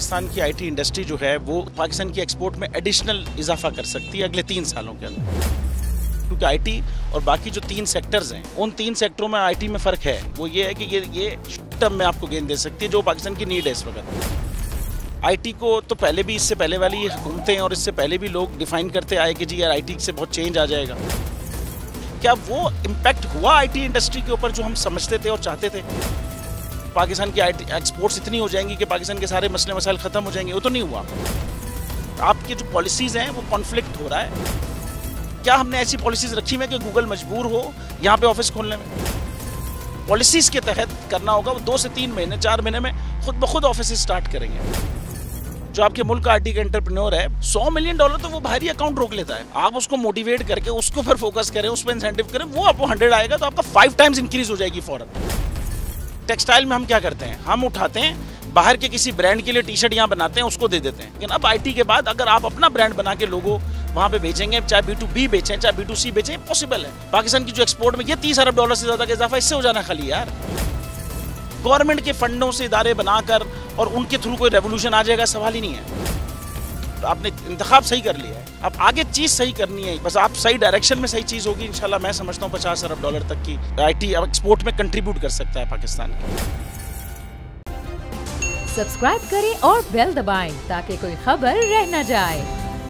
पाकिस्तान की IT industry जो है वो पाकिस्तान की एक्सपोर्ट में एडिशनल इजाफा कर सकती है अगले 3 सालों के अंदर, क्योंकि आईटी और बाकी जो 3 सेक्टर्स हैं उन 3 सेक्टरों में आईटी में फ़र्क है। वो ये है कि ये शॉर्ट टर्म में आपको गेन दे सकती है जो पाकिस्तान की नीड है इस वक्त। आईटी को तो पहले भी, इससे पहले वाली हुकूमतें और इससे पहले भी लोग डिफाइन करते आए कि जी यार आईटी से बहुत चेंज आ जाएगा। क्या वो इम्पैक्ट हुआ आईटी इंडस्ट्री के ऊपर जो हम समझते थे और चाहते थे? पाकिस्तान की आईटी एक्सपोर्ट्स इतनी हो जाएंगी कि पाकिस्तान के सारे मसले मसाइल ख़त्म हो जाएंगे? वो तो नहीं हुआ। आपकी जो पॉलिसीज़ हैं वो कॉन्फ्लिक्ट हो रहा है। क्या हमने ऐसी पॉलिसीज़ रखी हुई है कि गूगल मजबूर हो यहाँ पे ऑफिस खोलने में? पॉलिसीज़ के तहत करना होगा। वो 2 से 3 महीने 4 महीने में खुद ब खुद ऑफिस स्टार्ट करेंगे। जो आपके मुल्क का आईटी का एंटरप्रेन्योर है, $100 मिलियन तो वो बाहरी अकाउंट रोक लेता है। आप उसको मोटिवेट करके उसको फिर फोकस करें, उस पर इंसेंटिव करें, वो आपको 100 आएगा तो आपका 5 टाइम्स इंक्रीज हो जाएगी फौरन। टेक्सटाइल में हम क्या करते हैं, हम उठाते हैं बाहर के किसी ब्रांड के लिए टी शर्ट यहाँ बनाते हैं, उसको दे देते हैं। लेकिन अब आईटी के बाद अगर आप अपना ब्रांड बना के लोगो वहाँ पे बेचेंगे, चाहे B2B बेचें चाहे B2C बेचें, पॉसिबल है। पाकिस्तान की जो एक्सपोर्ट में ये $30 अरब से ज़्यादा का इजाफा इससे हो जाना खाली यार। गवर्नमेंट के फंडों से इदारे बनाकर और उनके थ्रू कोई रेवोल्यूशन आ जाएगा, सवाल ही नहीं है। तो आपने इंतखाब सही कर लिया है, अब आगे चीज़ सही करनी है। बस आप सही डायरेक्शन में सही चीज़ होगी इंशाल्लाह। मैं समझता हूँ $50 अरब तक की आईटी एक्सपोर्ट में कंट्रीब्यूट कर सकता है पाकिस्तान। सब्सक्राइब करें और बेल दबाएं ताकि कोई खबर रह न जाए।